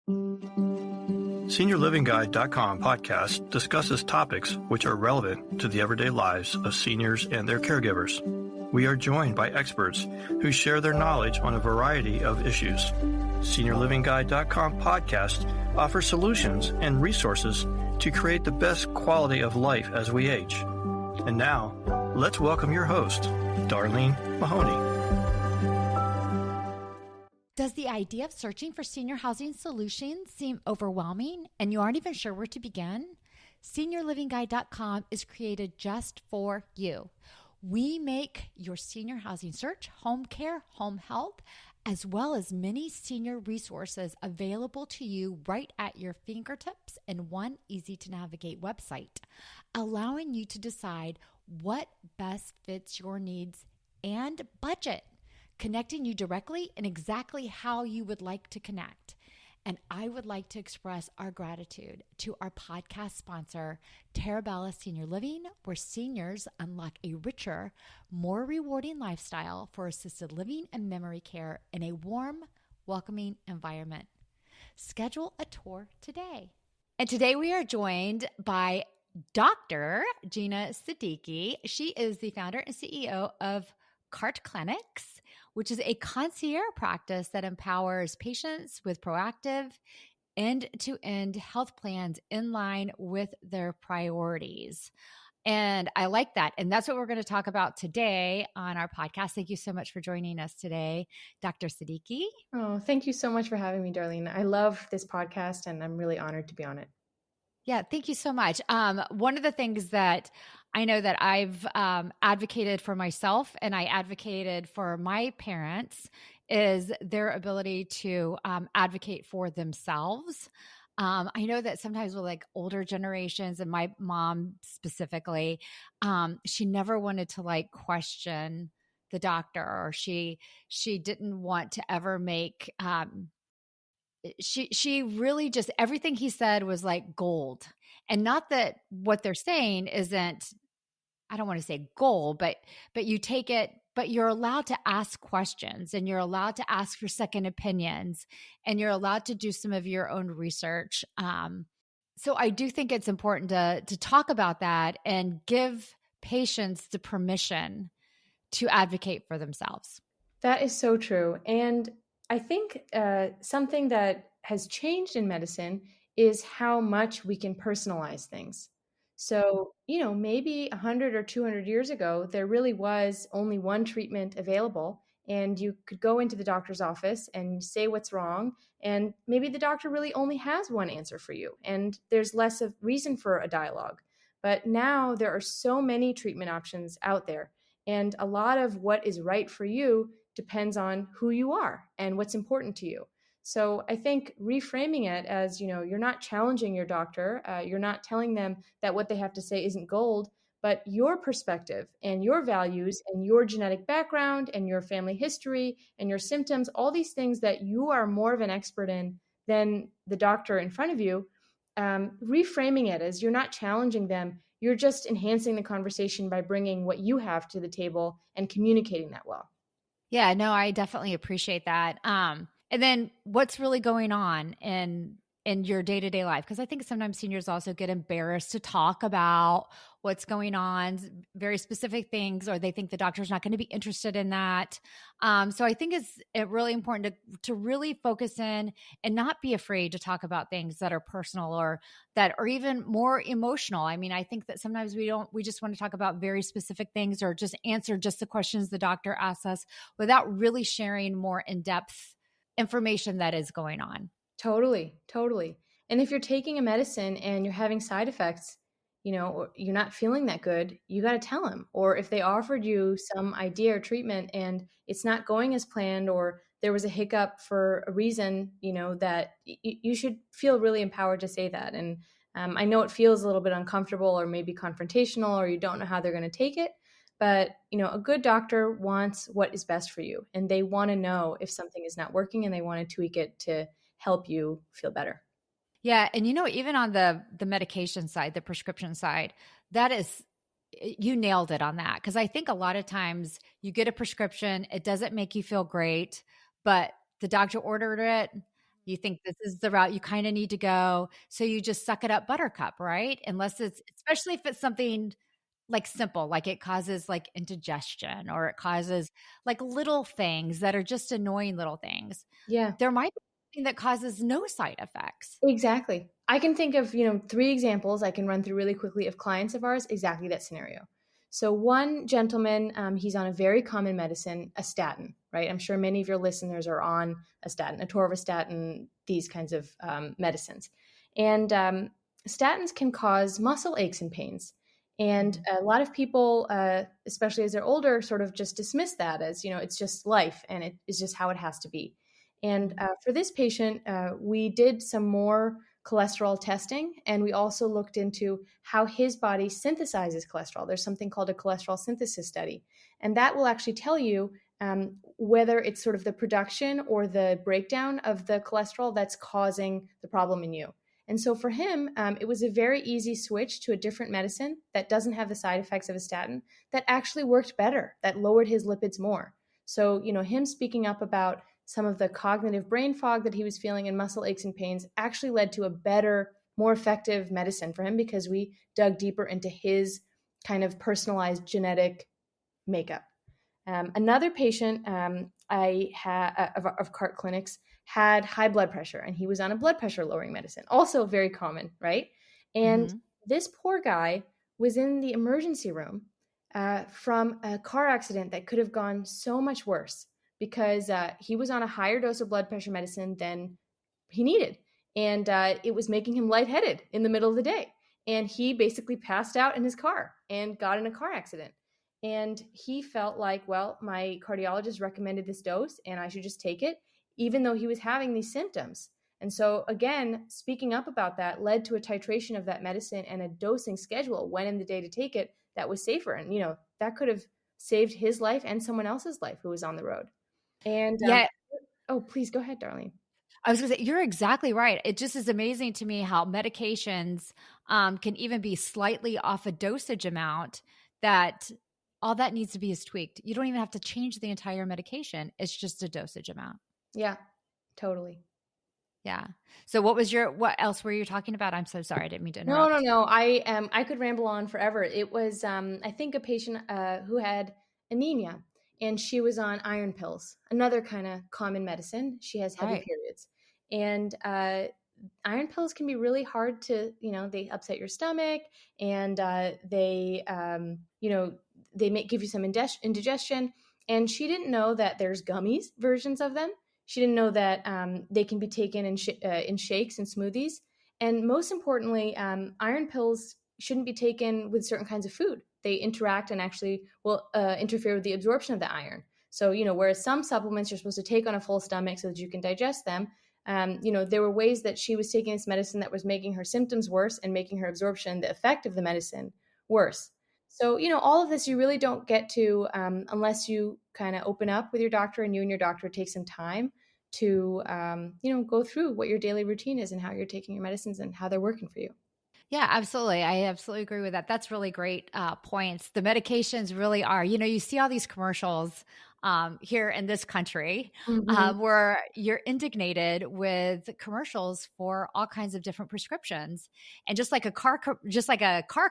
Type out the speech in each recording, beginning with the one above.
SeniorLivingGuide.com podcast discusses topics which are relevant to the everyday lives of seniors and their caregivers. We are joined by experts who share their knowledge on a variety of issues. SeniorLivingGuide.com podcast offers solutions and resources to create the best quality of life as we age. And now, let's welcome your host, Darlene Mahoney. Does the idea of searching for senior housing solutions seem overwhelming and you aren't even sure where to begin? SeniorLivingGuide.com is created just for you. We make your senior housing search, home care, home health, as well as many senior resources available to you right at your fingertips in one easy-to-navigate website, allowing you to decide what best fits your needs and budget, connecting you directly and exactly how you would like to connect. And I would like to express our gratitude to our podcast sponsor, Terabella Senior Living, where seniors unlock a richer, more rewarding lifestyle for assisted living and memory care in a warm, welcoming environment. Schedule a tour today. And today we are joined by Dr. Gina Siddiqui. She is the founder and CEO of CART Clinics, which is a concierge practice that empowers patients with proactive end-to-end health plans in line with their priorities. And I like that. And that's what we're going to talk about today on our podcast. Thank you so much for joining us today, Dr. Siddiqui. Oh, thank you so much for having me, Darlene. I love this podcast and I'm really honored to be on it. Yeah, thank you so much. One of the things that I know that I've advocated for myself and I advocated for my parents is their ability to advocate for themselves. I know that sometimes with like older generations and my mom specifically, she never wanted to like question the doctor, or she didn't want to ever make she really just, everything he said was like gold. And not that what they're saying isn't, I don't want to say gold, but you take it, but you're allowed to ask questions and you're allowed to ask for second opinions and you're allowed to do some of your own research. So I do think it's important to talk about that and give patients the permission to advocate for themselves. That is so true. And I think something that has changed in medicine is how much we can personalize things. So, maybe 100 or 200 years ago, there really was only one treatment available, and you could go into the doctor's office and say what's wrong, and maybe the doctor really only has one answer for you, and there's less of reason for a dialogue. But now there are so many treatment options out there, and a lot of what is right for you depends on who you are and what's important to you. So I think reframing it as, you're not challenging your doctor, you're not telling them that what they have to say isn't gold, but your perspective and your values and your genetic background and your family history and your symptoms, all these things that you are more of an expert in than the doctor in front of you, reframing it as you're not challenging them, you're just enhancing the conversation by bringing what you have to the table and communicating that well. Yeah, no, I definitely appreciate that. And then what's really going on in your day-to-day life? Because I think sometimes seniors also get embarrassed to talk about what's going on, very specific things, or they think the doctor's not going to be interested in that. So I think it's really important to really focus in and not be afraid to talk about things that are personal or that are even more emotional. I mean, I think that sometimes we just want to talk about very specific things or just answer just the questions the doctor asks us without really sharing more in-depth information that is going on. Totally. And if you're taking a medicine and you're having side effects, or you're not feeling that good, you got to tell them. Or if they offered you some idea or treatment and it's not going as planned, or there was a hiccup for a reason, that you should feel really empowered to say that. And I know it feels a little bit uncomfortable or maybe confrontational, or you don't know how they're going to take it. But, a good doctor wants what is best for you, and they want to know if something is not working and they want to tweak it to help you feel better. Yeah. And, even on the medication side, the prescription side, that is, you nailed it on that. Because I think a lot of times you get a prescription, it doesn't make you feel great, but the doctor ordered it. You think this is the route you kind of need to go. So you just suck it up buttercup, right? Unless it's, especially if it's something like simple, like it causes like indigestion or it causes like little things that are just annoying little things. Yeah. There might be something that causes no side effects. Exactly. I can think of, 3 examples I can run through really quickly of clients of ours, exactly that scenario. So one gentleman, he's on a very common medicine, a statin, right? I'm sure many of your listeners are on a statin, atorvastatin, these kinds of medicines. And statins can cause muscle aches and pains. And a lot of people, especially as they're older, sort of just dismiss that as, it's just life and it is just how it has to be. And for this patient, we did some more cholesterol testing, and we also looked into how his body synthesizes cholesterol. There's something called a cholesterol synthesis study, and that will actually tell you whether it's sort of the production or the breakdown of the cholesterol that's causing the problem in you. And so for him, it was a very easy switch to a different medicine that doesn't have the side effects of a statin that actually worked better, that lowered his lipids more. So, him speaking up about some of the cognitive brain fog that he was feeling and muscle aches and pains actually led to a better, more effective medicine for him because we dug deeper into his kind of personalized genetic makeup. Another patient I had of CART clinics had high blood pressure, and he was on a blood pressure lowering medicine, also very common, right? And this poor guy was in the emergency room from a car accident that could have gone so much worse because he was on a higher dose of blood pressure medicine than he needed. And it was making him lightheaded in the middle of the day. And he basically passed out in his car and got in a car accident. And he felt like, well, my cardiologist recommended this dose and I should just take it, even though he was having these symptoms. And so, again, speaking up about that led to a titration of that medicine and a dosing schedule when in the day to take it that was safer. And, that could have saved his life and someone else's life who was on the road. And oh, please go ahead, Darlene. I was going to say, you're exactly right. It just is amazing to me how medications can even be slightly off a dosage amount that all that needs to be is tweaked. You don't even have to change the entire medication. It's just a dosage amount. Yeah, totally. Yeah. So what else were you talking about? I'm so sorry. I didn't mean to interrupt. No. I could ramble on forever. It was, I think, a patient who had anemia and she was on iron pills, another kind of common medicine. She has heavy periods. And iron pills can be really hard to, they upset your stomach and they give you some indigestion. And she didn't know that there's gummies versions of them. She didn't know that they can be taken in shakes and smoothies. And most importantly, iron pills shouldn't be taken with certain kinds of food. They interact and actually will interfere with the absorption of the iron. So, whereas some supplements you're supposed to take on a full stomach so that you can digest them, there were ways that she was taking this medicine that was making her symptoms worse and making her absorption, the effect of the medicine, worse. So, all of this you really don't get to unless you kind of open up with your doctor and you and your doctor take some time to, go through what your daily routine is and how you're taking your medicines and how they're working for you. Yeah, absolutely. I absolutely agree with that. That's really great points. The medications really are, you see all these commercials here in this country where you're indignated with commercials for all kinds of different prescriptions. And just like a car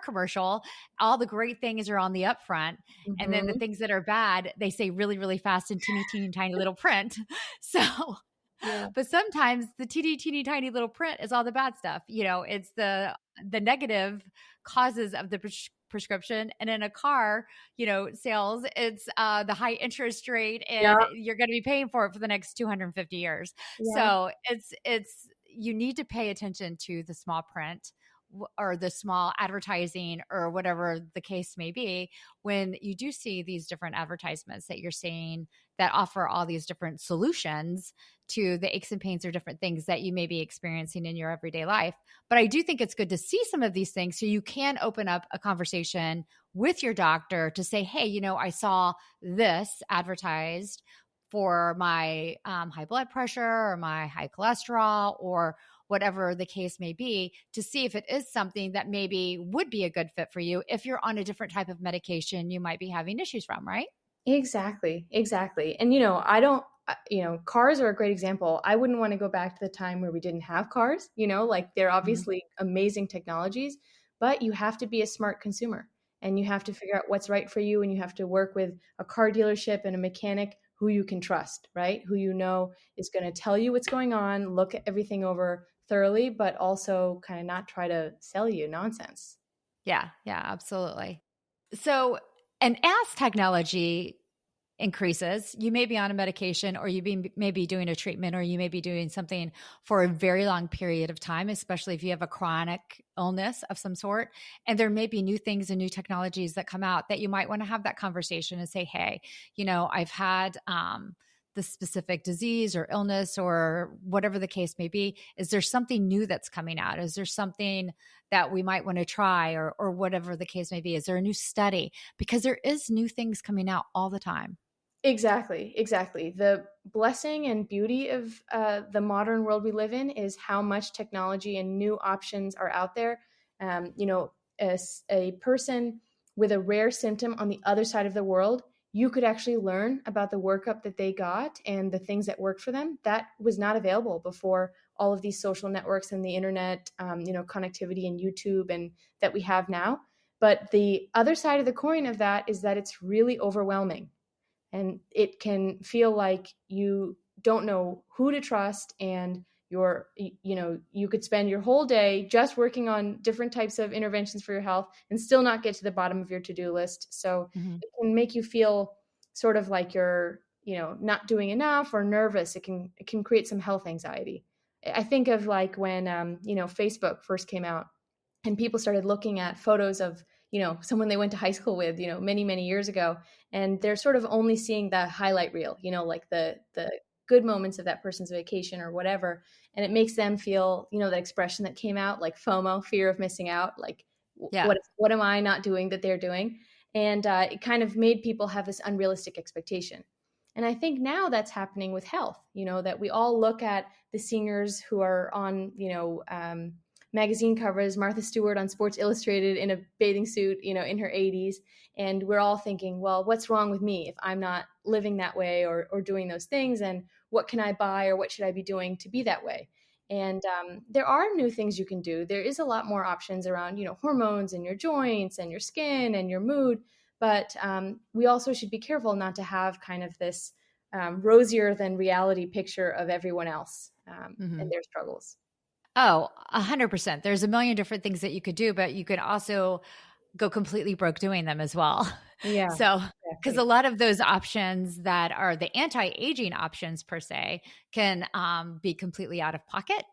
commercial, all the great things are on the upfront. And then the things that are bad, they say really, really fast and teeny, tiny little print. So... Yeah. But sometimes the teeny tiny little print is all the bad stuff. It's the negative causes of the prescription. And in a car, sales, it's the high interest rate and you're going to be paying for it for the next 250 years. Yeah. So you need to pay attention to the small print or the small advertising or whatever the case may be when you do see these different advertisements that you're seeing that offer all these different solutions to the aches and pains or different things that you may be experiencing in your everyday life. But I do think it's good to see some of these things so you can open up a conversation with your doctor to say, hey, I saw this advertised for my high blood pressure or my high cholesterol or whatever the case may be, to see if it is something that maybe would be a good fit for you if you're on a different type of medication you might be having issues from, right? Exactly. And, I don't cars are a great example. I wouldn't want to go back to the time where we didn't have cars, like they're Mhm. obviously amazing technologies, but you have to be a smart consumer and you have to figure out what's right for you. And you have to work with a car dealership and a mechanic who you can trust, right? Who is going to tell you what's going on, look everything over thoroughly, but also kind of not try to sell you nonsense. Yeah, yeah, absolutely. So, and as technology increases, you may be on a medication or may be doing a treatment or you may be doing something for a very long period of time, especially if you have a chronic illness of some sort. And there may be new things and new technologies that come out that you might want to have that conversation and say, hey, I've had the specific disease or illness or whatever the case may be. Is there something new that's coming out? Is there something that we might want to try or whatever the case may be? Is there a new study? Because there is new things coming out all the time. Exactly, exactly. The blessing and beauty of the modern world we live in is how much technology and new options are out there. As a person with a rare symptom on the other side of the world, you could actually learn about the workup that they got and the things that worked for them. That was not available before all of these social networks and the internet, connectivity and YouTube and that we have now. But the other side of the coin of that is that it's really overwhelming and it can feel like you don't know who to trust and you could spend your whole day just working on different types of interventions for your health and still not get to the bottom of your to-do list. So Mhm. it can make you feel sort of like you're not doing enough or nervous. It can create some health anxiety. I think of like when Facebook first came out and people started looking at photos of someone they went to high school with many years ago, and they're sort of only seeing the highlight reel, like the good moments of that person's vacation or whatever, and it makes them feel that expression that came out, like FOMO, fear of missing out, like Yeah. what am I not doing that they're doing? And it kind of made people have this unrealistic expectation. And I think now that's happening with health, that we all look at the seniors who are on magazine covers, Martha Stewart on Sports Illustrated in a bathing suit, in her 80s. And we're all thinking, well, what's wrong with me if I'm not living that way or doing those things? And what can I buy or what should I be doing to be that way? And there are new things you can do. There is a lot more options around, hormones in your joints and your skin and your mood. But we also should be careful not to have kind of this rosier than reality picture of everyone else and Mhm. their struggles. Oh, 100%. There's a million different things that you could do, but you could also go completely broke doing them as well. Yeah, So, because a exactly. lot of those options that are the anti-aging options per se can be completely out of pocket,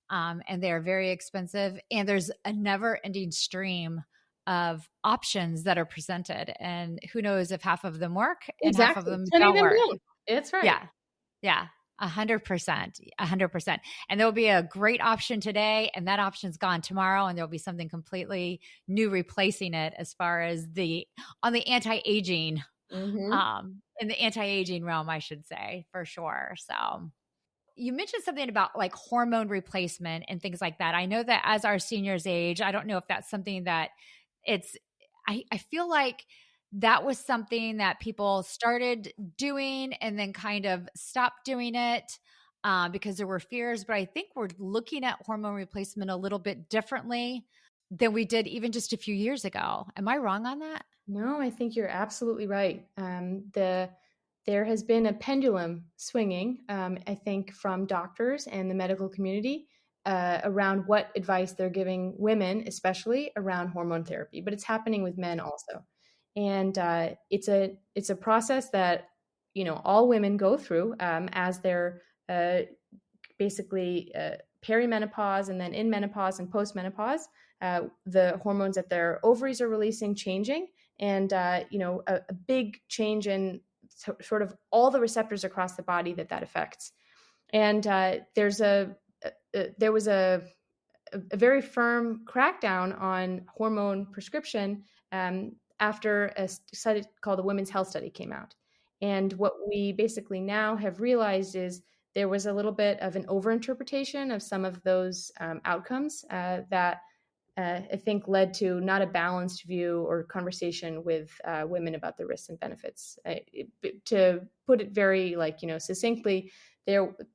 and they're very expensive. And there's a never-ending stream of options that are presented, and who knows if half of them work and half of Exactly. them 10 of don't them work. don't. It's right. Yeah, yeah, 100%, 100%. And there'll be a great option today, and that option's gone tomorrow, and there'll be something completely new replacing it as far as on the anti-aging, Mhm. in the anti-aging realm, I should say, for sure. So you mentioned something about like hormone replacement and things like that. I know that as our seniors age, I don't know if that's something that it's, I feel like that was something that people started doing and then kind of stopped doing it because there were fears. But I think we're looking at hormone replacement a little bit differently than we did even just a few years ago. Am I wrong on that? No, I think you're absolutely right. There has been a pendulum swinging, I think, from doctors and the medical community around what advice they're giving women, especially around hormone therapy. But it's happening with men also, and it's a process that all women go through as they're uh, basically perimenopause and then in menopause and postmenopause. The hormones that their ovaries are releasing changing, and a big change in sort of all the receptors across the body that affects. And there was a very firm crackdown on hormone prescription after a study called the Women's Health Study came out. And what we basically now have realized is there was a little bit of an overinterpretation of some of those outcomes that I think led to not a balanced view or conversation with women about the risks and benefits. To put it very succinctly,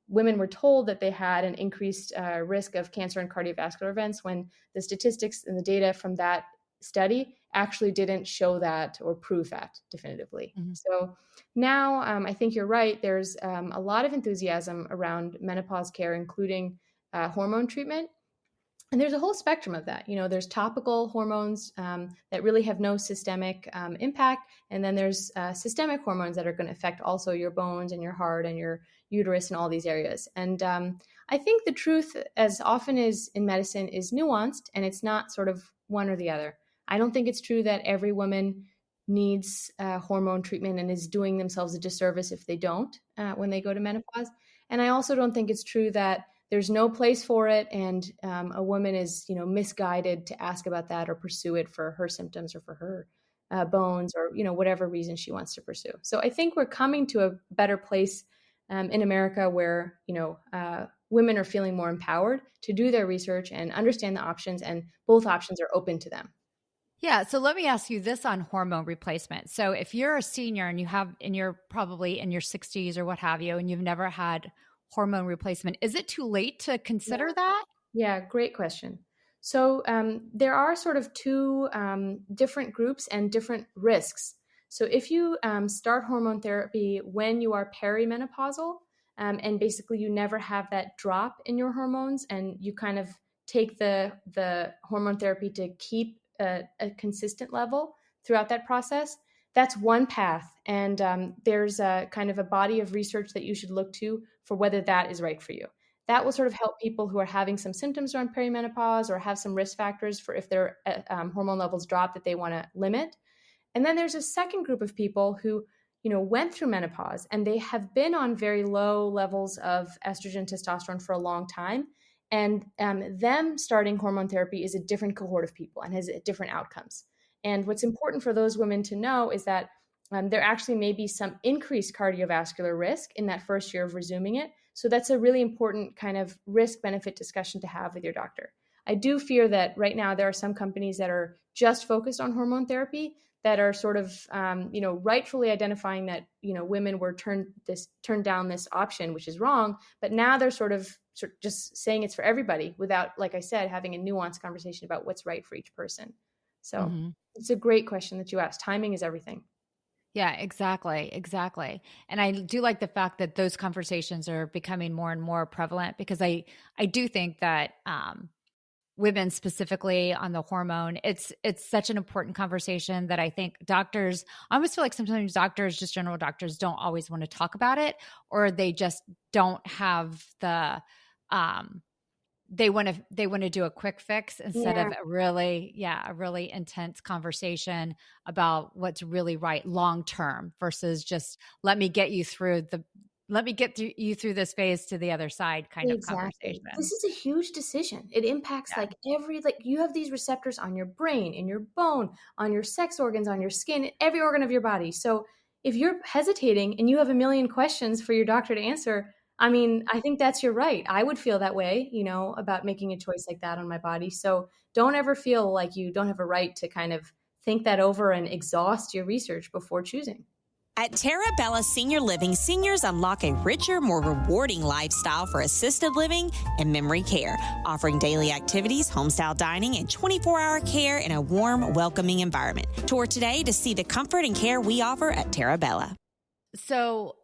women were told that they had an increased risk of cancer and cardiovascular events when the statistics and the data from that study actually didn't show that or prove that definitively. Mm-hmm. So now I think you're right. There's a lot of enthusiasm around menopause care, including hormone treatment. And there's a whole spectrum of that. There's topical hormones that really have no systemic impact. And then there's systemic hormones that are going to affect also your bones and your heart and your uterus and all these areas. And I think the truth, as often as in medicine, is nuanced, and it's not sort of one or the other. I don't think it's true that every woman needs hormone treatment and is doing themselves a disservice if they don't when they go to menopause. And I also don't think it's true that there's no place for it, and a woman is, misguided to ask about that or pursue it for her symptoms or for her bones or, whatever reason she wants to pursue. So I think we're coming to a better place in America where, women are feeling more empowered to do their research and understand the options, and both options are open to them. Yeah. So let me ask you this on hormone replacement. So if you're a senior and you're probably in your 60s or what have you, and you've never had hormone replacement, is it too late to consider that? Yeah, great question. So there are sort of two different groups and different risks. So if you start hormone therapy when you are perimenopausal, and basically you never have that drop in your hormones, and you kind of take the hormone therapy to keep a consistent level throughout that process, that's one path. And there's a kind of a body of research that you should look to for whether that is right for you. That will sort of help people who are having some symptoms around perimenopause or have some risk factors for if their hormone levels drop that they want to limit. And then there's a second group of people who, went through menopause and they have been on very low levels of estrogen, testosterone for a long time. And them starting hormone therapy is a different cohort of people and has different outcomes. And what's important for those women to know is that there actually may be some increased cardiovascular risk in that first year of resuming it. So that's a really important kind of risk-benefit discussion to have with your doctor. I do fear that right now there are some companies that are just focused on hormone therapy that are sort of, rightfully identifying that, women were turned down this option, which is wrong. But now they're sort of just saying it's for everybody without, like I said, having a nuanced conversation about what's right for each person. So It's a great question that you asked. Timing is everything. Yeah, exactly. Exactly. And I do like the fact that those conversations are becoming more and more prevalent, because I do think that women specifically on the hormone, it's such an important conversation that I think doctors, I almost feel like sometimes doctors, just general doctors, don't always want to talk about it, or they just don't have the they want to do a quick fix instead of a really intense conversation about what's really right long term versus just let me get you through this phase to the other side kind of conversation. This is a huge decision. It impacts you have these receptors on your brain, in your bone, on your sex organs, on your skin, every organ of your body. So if you're hesitating and you have a million questions for your doctor to answer, I mean, I think that's your right. I would feel that way, about making a choice like that on my body. So don't ever feel like you don't have a right to kind of think that over and exhaust your research before choosing. At Terabella Senior Living, seniors unlock a richer, more rewarding lifestyle for assisted living and memory care, offering daily activities, homestyle dining, and 24-hour care in a warm, welcoming environment. Tour today to see the comfort and care we offer at Terabella. So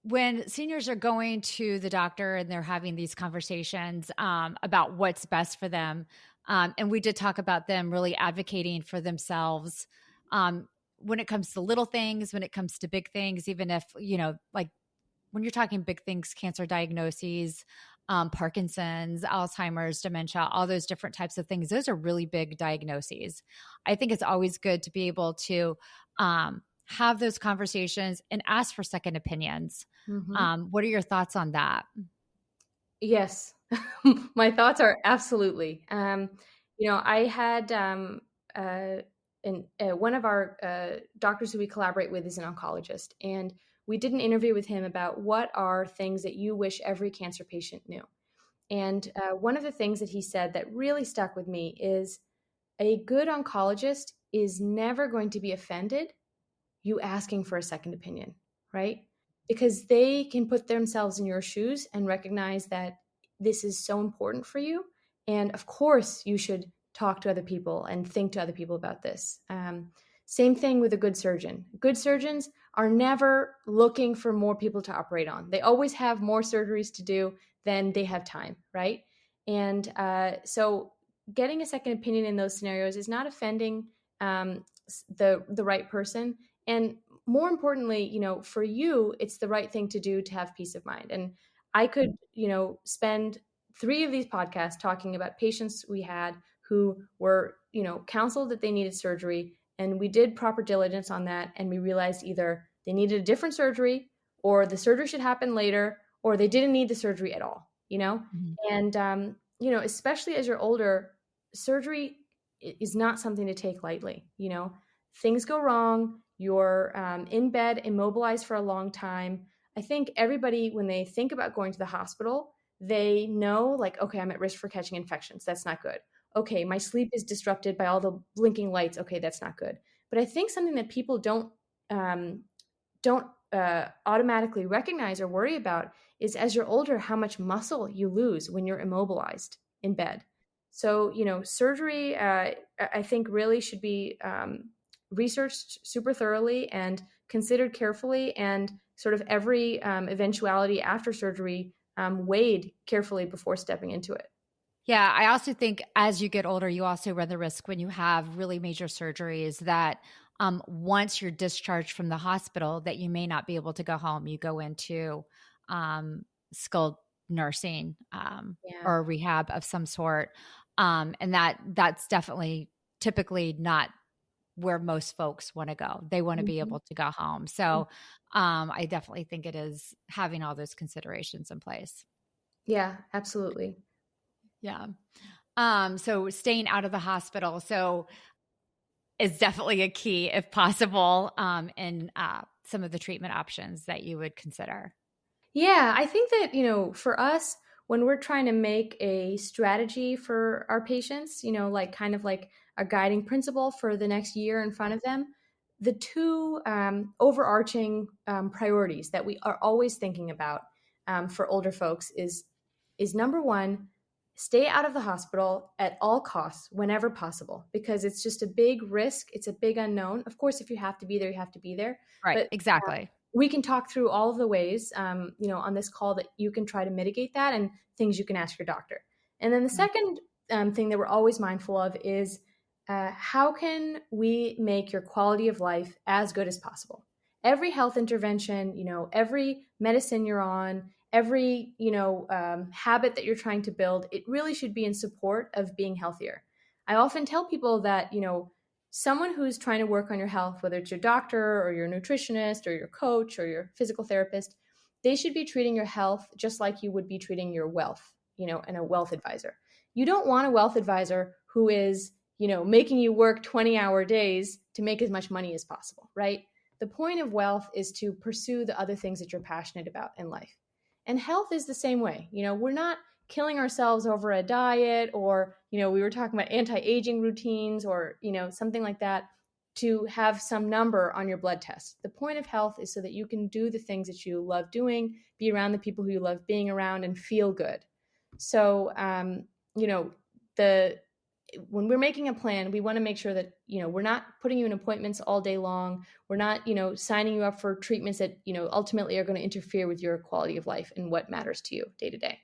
when seniors are going to the doctor and they're having these conversations about what's best for them, and we did talk about them really advocating for themselves when it comes to little things, when it comes to big things, even if, like when you're talking big things, cancer diagnoses, Parkinson's, Alzheimer's, dementia, all those different types of things, those are really big diagnoses. I think it's always good to be able to have those conversations and ask for second opinions. What are your thoughts on that? Yes, my thoughts are absolutely. I had one of our doctors who we collaborate with is an oncologist, and we did an interview with him about what are things that you wish every cancer patient knew. And one of the things that he said that really stuck with me is a good oncologist is never going to be offended you asking for a second opinion, right? Because they can put themselves in your shoes and recognize that this is so important for you. And of course, you should talk to other people and think to other people about this. Same thing with a good surgeon. Good surgeons are never looking for more people to operate on. They always have more surgeries to do than they have time, right? And so getting a second opinion in those scenarios is not offending the right person. And more importantly, for you, it's the right thing to do to have peace of mind. And I could, spend 3 of these podcasts talking about patients we had who were, counseled that they needed surgery. And we did proper diligence on that. And we realized either they needed a different surgery or the surgery should happen later, or they didn't need the surgery at all, Mm-hmm. And, especially as you're older, surgery is not something to take lightly. Things go wrong. You're in bed, immobilized for a long time. I think everybody, when they think about going to the hospital, they know like, okay, I'm at risk for catching infections. That's not good. Okay, my sleep is disrupted by all the blinking lights. Okay, that's not good. But I think something that people don't automatically recognize or worry about is as you're older, how much muscle you lose when you're immobilized in bed. So, surgery, I think really should be researched super thoroughly and considered carefully, and sort of every eventuality after surgery weighed carefully before stepping into it. Yeah, I also think as you get older, you also run the risk when you have really major surgeries that once you're discharged from the hospital, that you may not be able to go home. You go into skilled nursing or rehab of some sort, and that's definitely typically not where most folks want to go. They want to be able to go home. So I definitely think it is having all those considerations in place. Yeah, absolutely. Yeah. So staying out of the hospital. So is definitely a key if possible in some of the treatment options that you would consider. Yeah, I think that, for us, when we're trying to make a strategy for our patients, like kind of like a guiding principle for the next year in front of them, the 2 overarching priorities that we are always thinking about for older folks is number 1, stay out of the hospital at all costs whenever possible, because it's just a big risk. It's a big unknown. Of course, if you have to be there, you have to be there. Right. But Exactly. we can talk through all of the ways, on this call that you can try to mitigate that and things you can ask your doctor. And then the second thing that we're always mindful of is how can we make your quality of life as good as possible? Every health intervention, every medicine you're on, every, habit that you're trying to build, it really should be in support of being healthier. I often tell people that, someone who's trying to work on your health, whether it's your doctor or your nutritionist or your coach or your physical therapist, they should be treating your health just like you would be treating your wealth, and a wealth advisor. You don't want a wealth advisor who is, making you work 20-hour days to make as much money as possible, right? The point of wealth is to pursue the other things that you're passionate about in life. And health is the same way. We're not killing ourselves over a diet, or, we were talking about anti-aging routines, or, something like that, to have some number on your blood test. The point of health is so that you can do the things that you love doing, be around the people who you love being around, and feel good. So, when we're making a plan, we want to make sure that, we're not putting you in appointments all day long. We're not, signing you up for treatments that, ultimately are going to interfere with your quality of life and what matters to you day to day.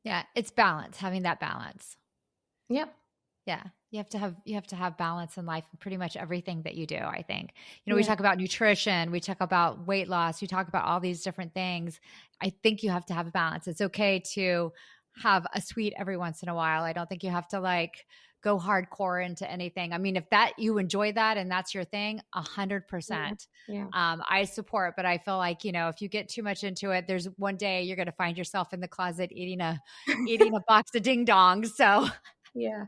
Yeah. It's balance, having that balance. Yep. Yeah. You have to have balance in life in pretty much everything that you do, I think. We talk about nutrition, we talk about weight loss, we talk about all these different things. I think you have to have a balance. It's okay to have a sweet every once in a while. I don't think you have to go hardcore into anything. I mean, if that you enjoy that and that's your thing, 100%. Yeah. I support, but I feel like, if you get too much into it, there's one day you're going to find yourself in the closet eating a box of ding dongs. So Yeah.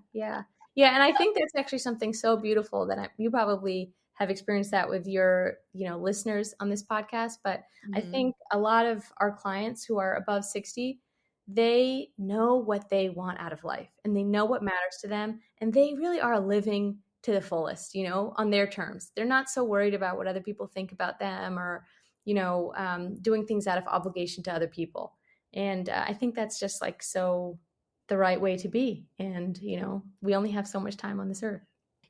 And I think that's actually something so beautiful that you probably have experienced that with your, listeners on this podcast. But I think a lot of our clients who are above 60, they know what they want out of life and they know what matters to them. And they really are living to the fullest, on their terms. They're not so worried about what other people think about them or, doing things out of obligation to other people. And I think that's just like so the right way to be. And, we only have so much time on this earth.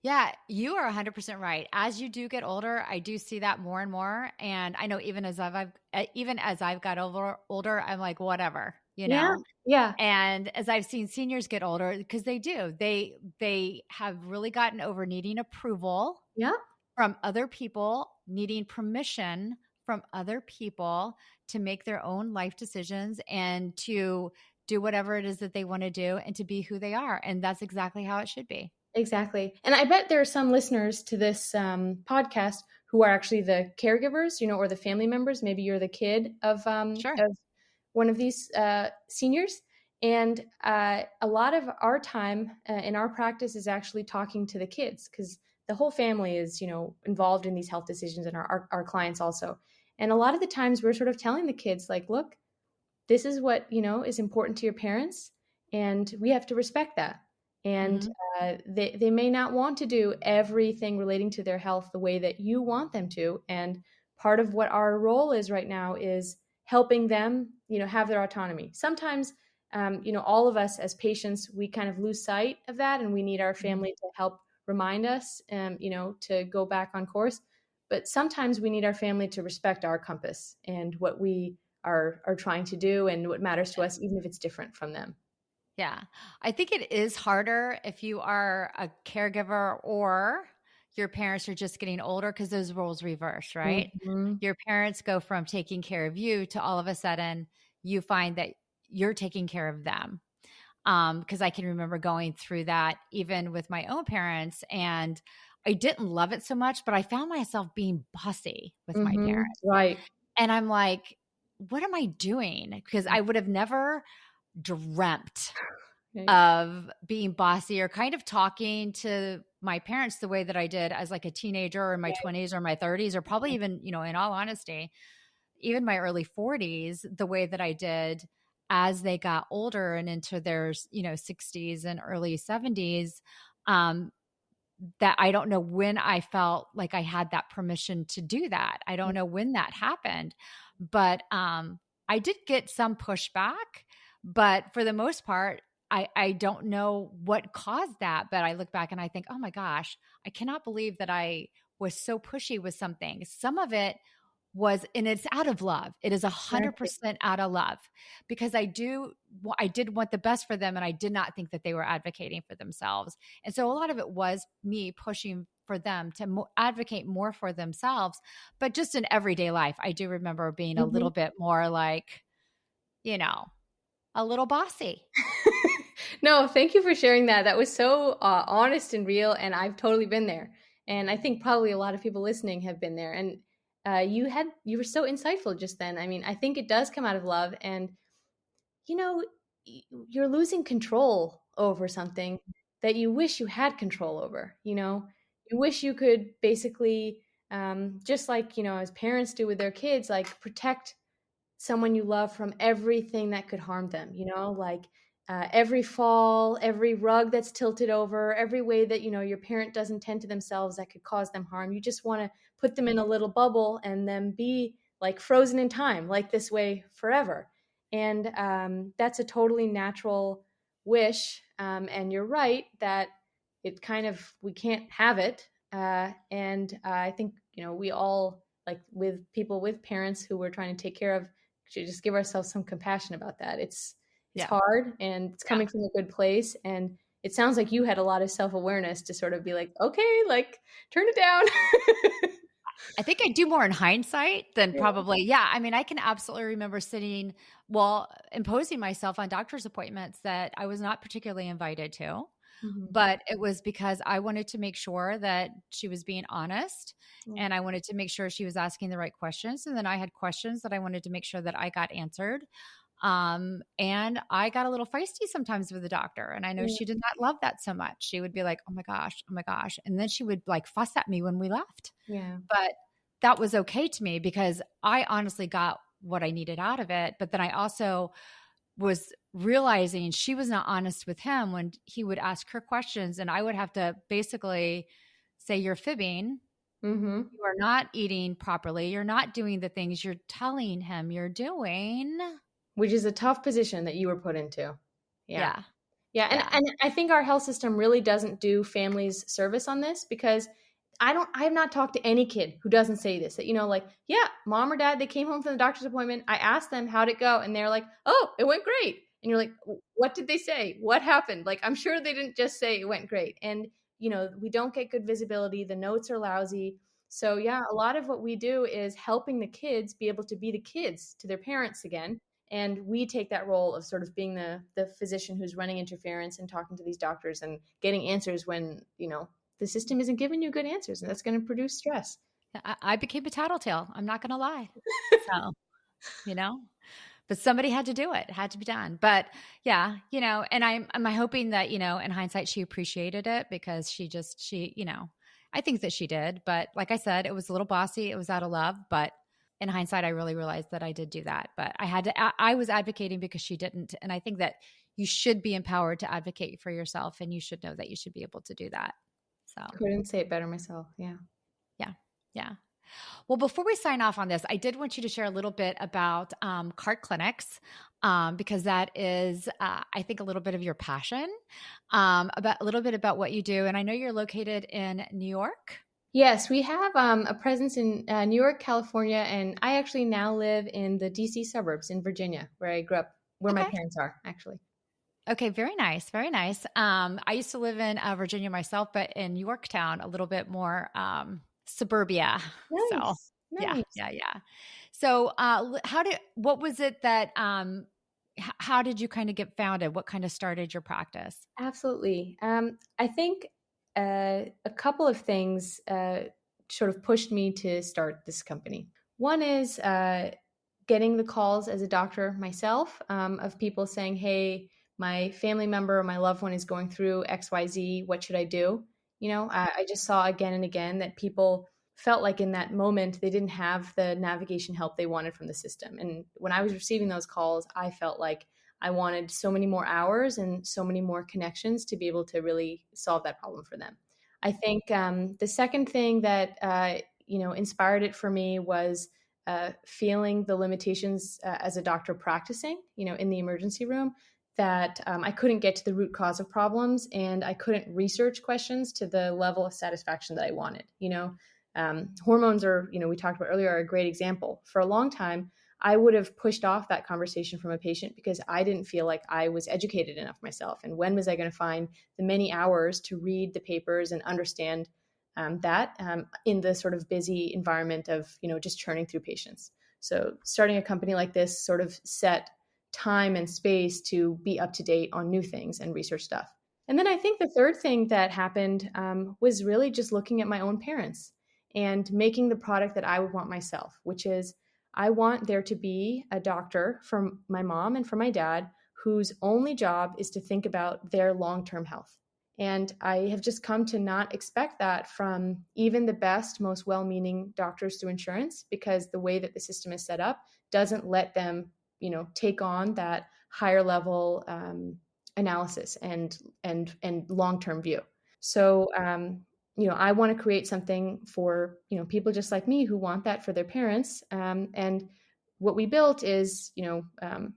Yeah, you are 100% right. As you do get older, I do see that more and more. And I know even as I've got older, I'm like, whatever, Yeah. Yeah. And as I've seen seniors get older, because they have really gotten over needing approval Yeah. from other people, needing permission from other people to make their own life decisions and to do whatever it is that they want to do and to be who they are. And that's exactly how it should be. Exactly. And I bet there are some listeners to this podcast who are actually the caregivers, or the family members. Maybe you're the kid of Sure. of one of these seniors. And a lot of our time in our practice is actually talking to the kids because the whole family is, involved in these health decisions and our clients also. And a lot of the times we're sort of telling the kids like, look, this is what, is important to your parents and we have to respect that. And they may not want to do everything relating to their health the way that you want them to. And part of what our role is right now is helping them, have their autonomy. Sometimes, all of us as patients, we kind of lose sight of that and we need our family to help remind us, to go back on course. But sometimes we need our family to respect our compass and what we are trying to do and what matters to us, even if it's different from them. Yeah. I think it is harder if you are a caregiver or your parents are just getting older because those roles reverse, right? Mm-hmm. Your parents go from taking care of you to all of a sudden you find that you're taking care of them. Because I can remember going through that even with my own parents and I didn't love it so much, but I found myself being bossy with my parents. Right. And I'm like, what am I doing? Because I would have never dreamt of being bossy or kind of talking to my parents the way that I did as like a teenager or in my 20s or my 30s, or probably even, in all honesty, even my early 40s, the way that I did as they got older and into their, 60s and early 70s, that I don't know when I felt like I had that permission to do that. I don't know when that happened, but I did get some pushback. But for the most part, I don't know what caused that. But I look back and I think, oh my gosh, I cannot believe that I was so pushy with something. Some of it was, and it's out of love. It is 100% out of love because I did want the best for them. And I did not think that they were advocating for themselves. And so a lot of it was me pushing for them to advocate more for themselves. But just in everyday life, I do remember being a little bit more like, a little bossy. No, thank you for sharing that. That was so honest and real. And I've totally been there. And I think probably a lot of people listening have been there. And you were so insightful just then. I mean, I think it does come out of love. And, you're losing control over something that you wish you had control over. You wish you could basically, just like, as parents do with their kids, like protect someone you love from everything that could harm them, like every fall, every rug that's tilted over, every way that, your parent doesn't tend to themselves that could cause them harm. You just want to put them in a little bubble and then be like frozen in time, like this way forever. And that's a totally natural wish. And you're right that we can't have it. And I think, we all, like with people with parents who we're trying to take care of, should just give ourselves some compassion about that. It's hard and it's coming from a good place. And it sounds like you had a lot of self-awareness to sort of be like, okay, like turn it down. I think I do more in hindsight than probably. I mean, I can absolutely remember imposing myself on doctor's appointments that I was not particularly invited to. But it was because I wanted to make sure that she was being honest and I wanted to make sure she was asking the right questions. And then I had questions that I wanted to make sure that I got answered. And I got a little feisty sometimes with the doctor. And I know she did not love that so much. She would be like, oh my gosh. And then she would like fuss at me when we left. Yeah. But that was okay to me because I honestly got what I needed out of it. But then I also was realizing she was not honest with him when he would ask her questions, and I would have to basically say, you're fibbing. Mm-hmm. You are not eating properly. You're not doing the things you're telling him you're doing. Which is a tough position that you were put into. Yeah. Yeah. Yeah. And, Yeah. and I think our health system really doesn't do families service on this, because I have not talked to any kid who doesn't say this, that, like, yeah, mom or dad, they came home from the doctor's appointment. I asked them, how'd it go? And they're like, oh, it went great. And you're like, what did they say? What happened? Like, I'm sure they didn't just say it went great. And, we don't get good visibility. The notes are lousy. So yeah, a lot of what we do is helping the kids be able to be the kids to their parents again. And we take that role of sort of being the physician who's running interference and talking to these doctors and getting answers when, the system isn't giving you good answers, and that's going to produce stress. I became a tattletale. I'm not going to lie. So, but somebody had to do it. It had to be done. But yeah, and I'm hoping that, in hindsight, she appreciated it, because she, I think that she did. But like I said, it was a little bossy. It was out of love. But in hindsight, I really realized that I did do that. But I was advocating because she didn't. And I think that you should be empowered to advocate for yourself, and you should know that you should be able to do that. So couldn't say it better myself. Yeah. Yeah. Yeah. Well, before we sign off on this, I did want you to share a little bit about CART clinics, because that is, I think, a little bit of your passion, about a little bit about what you do. And I know you're located in New York. Yes, we have a presence in New York, California, and I actually now live in the DC suburbs in Virginia, where I grew up, where my parents are, actually. Okay, very nice, very nice. I used to live in Virginia myself, but in Yorktown, a little bit more suburbia. Nice. So Nice. yeah. So what was it that, how did you kind of get founded? What kind of started your practice? Absolutely. I think a couple of things sort of pushed me to start this company. One is getting the calls as a doctor myself, of people saying, hey, my family member or my loved one is going through XYZ. What should I do? I just saw again and again that people felt like in that moment they didn't have the navigation help they wanted from the system. And when I was receiving those calls, I felt like I wanted so many more hours and so many more connections to be able to really solve that problem for them. I think the second thing that inspired it for me was feeling the limitations as a doctor practicing, in the emergency room, that I couldn't get to the root cause of problems, and I couldn't research questions to the level of satisfaction that I wanted. Hormones are, we talked about earlier, are a great example. For a long time, I would have pushed off that conversation from a patient because I didn't feel like I was educated enough myself. And when was I going to find the many hours to read the papers and understand that in the sort of busy environment of, just churning through patients. So starting a company like this sort of set time and space to be up to date on new things and research stuff. And then I think the third thing that happened was really just looking at my own parents and making the product that I would want myself, which is I want there to be a doctor for my mom and for my dad whose only job is to think about their long-term health. And I have just come to not expect that from even the best, most well-meaning doctors through insurance, because the way that the system is set up doesn't let them, take on that higher level analysis and long-term view. So, I want to create something for, people just like me who want that for their parents. And what we built is,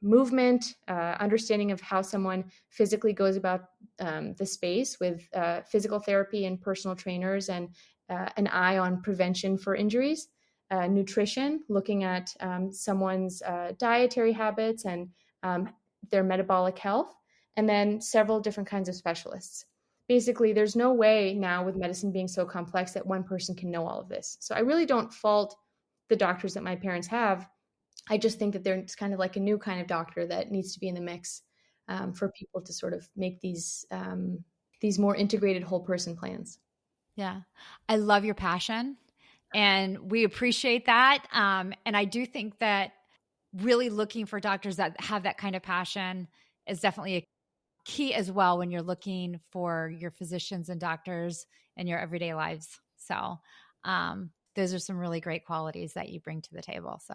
movement, understanding of how someone physically goes about the space with physical therapy and personal trainers, and an eye on prevention for injuries, nutrition, looking at someone's dietary habits and their metabolic health, and then several different kinds of specialists. Basically, there's no way now with medicine being so complex that one person can know all of this. So I really don't fault the doctors that my parents have. I just think that there's kind of like a new kind of doctor that needs to be in the mix for people to sort of make these more integrated whole person plans. Yeah. I love your passion, and we appreciate that. And I do think that really looking for doctors that have that kind of passion is definitely a key as well when you're looking for your physicians and doctors in your everyday lives. So those are some really great qualities that you bring to the table. So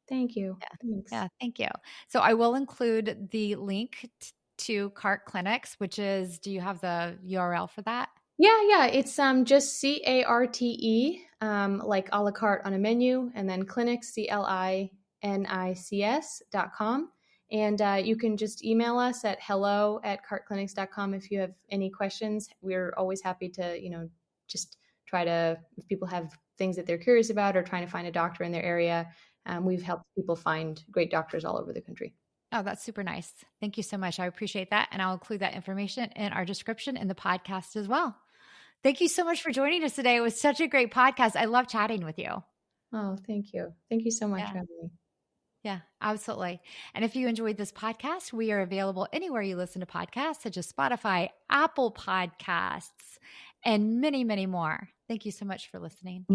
Thank you. Yeah. Thanks. Yeah. Thank you. So I will include the link to CART Clinics, which is, do you have the URL for that? Yeah. It's just CARTE, like a la carte on a menu, and then clinics, CLINICS.com. And you can just email us at hello@cartclinics.com if you have any questions. We're always happy to, just try to, if people have things that they're curious about or trying to find a doctor in their area. We've helped people find great doctors all over the country. Oh, that's super nice. Thank you so much. I appreciate that. And I'll include that information in our description in the podcast as well. Thank you so much for joining us today. It was such a great podcast. I love chatting with you. Oh, thank you. Thank you so much Yeah. for having me. Yeah, absolutely. And if you enjoyed this podcast, we are available anywhere you listen to podcasts, such as Spotify, Apple Podcasts, and many, many more. Thank you so much for listening.